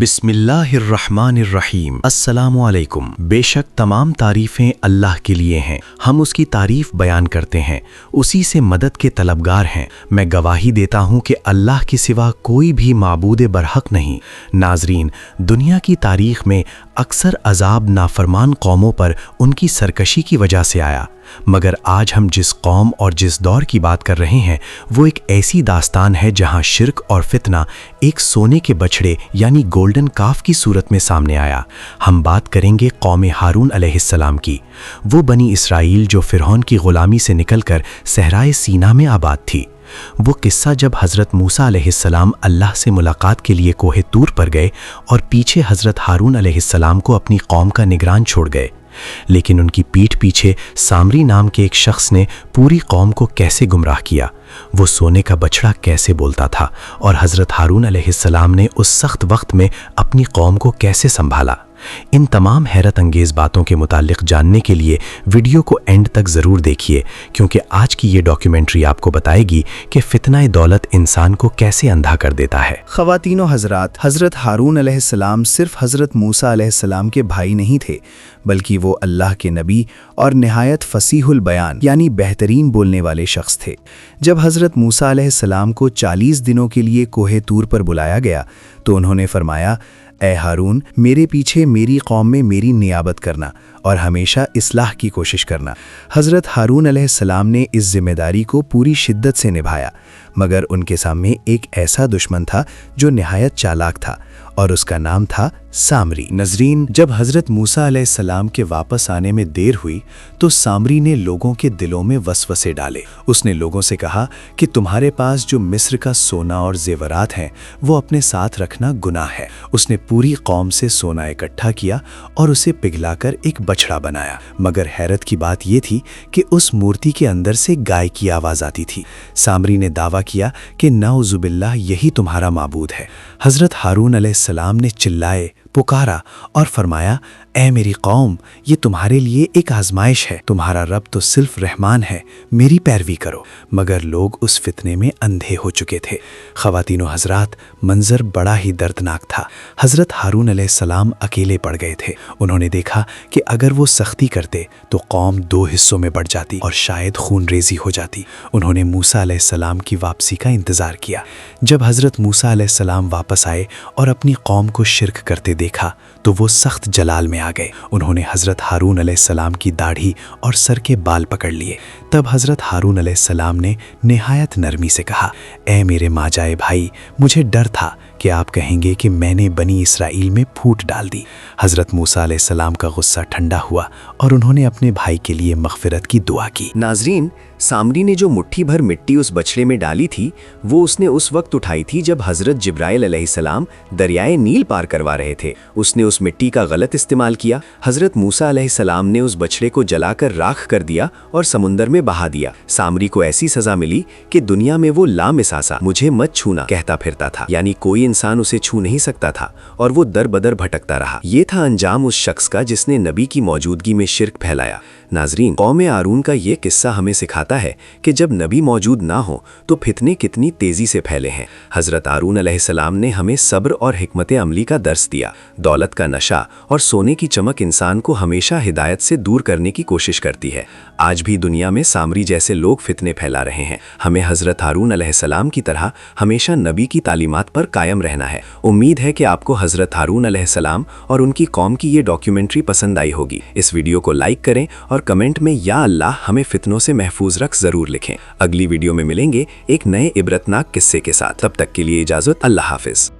بسم اللہ الرحمن الرحیم۔ السلام علیکم۔ بے شک تمام تعریفیں اللہ کے لیے ہیں، ہم اس کی تعریف بیان کرتے ہیں، اسی سے مدد کے طلبگار ہیں۔ میں گواہی دیتا ہوں کہ اللہ کے سوا کوئی بھی معبود برحق نہیں۔ ناظرین، دنیا کی تاریخ میں اکثر عذاب نافرمان قوموں پر ان کی سرکشی کی وجہ سے آیا، مگر آج ہم جس قوم اور جس دور کی بات کر رہے ہیں وہ ایک ایسی داستان ہے جہاں شرک اور فتنہ ایک سونے کے بچڑے یعنی گولڈن کاف کی صورت میں سامنے آیا۔ ہم بات کریں گے قوم ہارون علیہ السلام کی، وہ بنی اسرائیل جو فرعون کی غلامی سے نکل کر صحرائے سینا میں آباد تھی۔ وہ قصہ جب حضرت موسیٰ علیہ السلام اللہ سے ملاقات کے لیے کوہ طور پر گئے اور پیچھے حضرت ہارون علیہ السلام کو اپنی قوم کا نگران چھوڑ گئے، لیکن ان کی پیٹھ پیچھے سامری نام کے ایک شخص نے پوری قوم کو کیسے گمراہ کیا، وہ سونے کا بچڑا کیسے بولتا تھا، اور حضرت ہارون علیہ السلام نے اس سخت وقت میں اپنی قوم کو کیسے سنبھالا۔ ان تمام حیرت انگیز باتوں کے متعلق جاننے کے لیے ویڈیو کو اینڈ تک ضرور دیکھیے، کیونکہ آج کی یہ ڈاکیومنٹری آپ کو بتائے گی کہ فتنہ دولت انسان کو کیسے اندھا کر دیتا ہے۔ خواتین و حضرات، حضرت ہارون علیہ السلام صرف حضرت موسیٰ علیہ السلام کے بھائی نہیں تھے، بلکہ وہ اللہ کے نبی اور نہایت فصیح البیان یعنی بہترین بولنے والے شخص تھے۔ جب حضرت موسیٰ علیہ السلام کو 40 دنوں کے لیے کوہ طور پر بلایا گیا تو انہوں نے فرمایا، اے ہارون، میرے پیچھے میری قوم میں میری نیابت کرنا اور ہمیشہ اصلاح کی کوشش کرنا۔ حضرت ہارون علیہ السلام نے اس ذمہ داری کو پوری شدت سے نبھایا، مگر ان کے سامنے ایک ایسا دشمن تھا جو نہایت چالاک تھا، اور اس کا نام تھا سامری۔ ناظرین، جب حضرت موسیٰ علیہ السلام کے واپس آنے میں دیر ہوئی تو سامری نے لوگوں کے دلوں میں وسوسے ڈالے۔ اس نے لوگوں سے کہا کہ تمہارے پاس جو مصر کا سونا اور زیورات ہیں وہ اپنے ساتھ رکھنا گناہ ہے۔ اس نے پوری قوم سے سونا اکٹھا کیا اور اسے پگھلا کر ایک بچڑا بنایا، مگر حیرت کی بات یہ تھی کہ اس مورتی کے اندر سے گائے کی آواز آتی تھی۔ سامری نے دعویٰ کیا کہ نعوذ باللہ یہی تمہارا معبود ہے۔ حضرت ہارون علیہ السلام نے چلائے، پکارا اور فرمایا، اے میری قوم، یہ تمہارے لیے ایک آزمائش ہے، تمہارا رب تو صرف رحمان ہے، میری پیروی کرو۔ مگر لوگ اس فتنے میں اندھے ہو چکے تھے۔ خواتین و حضرات، منظر بڑا ہی دردناک تھا۔ حضرت ہارون علیہ السلام اکیلے پڑ گئے تھے۔ انہوں نے دیکھا کہ اگر وہ سختی کرتے تو قوم 2 حصوں میں بڑھ جاتی اور شاید خون ریزی ہو جاتی۔ انہوں نے موسیٰ علیہ السلام کی واپسی کا انتظار کیا۔ جب حضرت موسیٰ علیہ السلام واپس آئے اور اپنی قوم کو شرک کرتے دیکھا تو وہ سخت جلال میں آ گئے۔ انہوں نے حضرت ہارون علیہ السلام کی داڑھی اور سر کے بال پکڑ لیے۔ تب حضرت ہارون علیہ السلام نے نہایت نرمی سے کہا، اے میرے ماجائے بھائی، مجھے ڈر تھا کہ آپ کہیں گے کہ میں نے بنی اسرائیل میں پھوٹ ڈال دی۔ حضرت موسیٰ علیہ السلام کا غصہ ٹھنڈا ہوا اور انہوں نے اپنے بھائی کے لیے مغفرت کی دعا کی۔ ناظرین، سامری نے جو مٹھی بھر مٹی اس بچڑے میں ڈالی تھی وہ اس نے اس وقت اٹھائی تھی جب حضرت جبرائیل علیہ السلام دریائے نیل پار کروا رہے تھے۔ اس نے اس مٹی کا غلط استعمال کیا۔ حضرت موسیٰ علیہ السلام نے اس بچڑے کو جلا کر راکھ کر دیا اور سمندر میں بہا دیا۔ سامری کو ایسی سزا ملی کہ دنیا میں وہ لامساسا مجھے مت چھونا کہتا پھرتا تھا، یعنی کوئی انسان اسے چھو نہیں سکتا تھا، اور وہ در بدر بھٹکتا رہا۔ یہ تھا انجام اس شخص کا جس نے نبی کی موجودگی میں شرک پھیلایا۔ ناظرین، قوم ہارون کا یہ قصہ ہمیں سکھاتا ہے کہ جب نبی موجود نہ ہو تو فتنے کتنی تیزی سے پھیلے ہیں۔ حضرت ہارون علیہ السلام نے ہمیں صبر اور حکمت عملی کا درس دیا۔ دولت کا نشہ اور سونے کی چمک انسان کو ہمیشہ ہدایت سے دور کرنے کی کوشش کرتی ہے۔ آج بھی دنیا میں سامری جیسے لوگ فتنے پھیلا رہے ہیں۔ ہمیں حضرت ہارون علیہ السلام کی طرح ہمیشہ نبی کی تعلیمات پر قائم رہنا ہے۔ امید ہے کہ آپ کو حضرت ہارون علیہ السلام اور ان کی قوم کی یہ ڈاکیومنٹری پسند آئی ہوگی۔ اس ویڈیو کو لائک کریں اور کمنٹ میں یا اللہ ہمیں فتنوں سے محفوظ رکھ ضرور لکھیں۔ اگلی ویڈیو میں ملیں گے ایک نئے عبرتناک قصے کے ساتھ۔ تب تک کے لیے اجازت، اللہ حافظ۔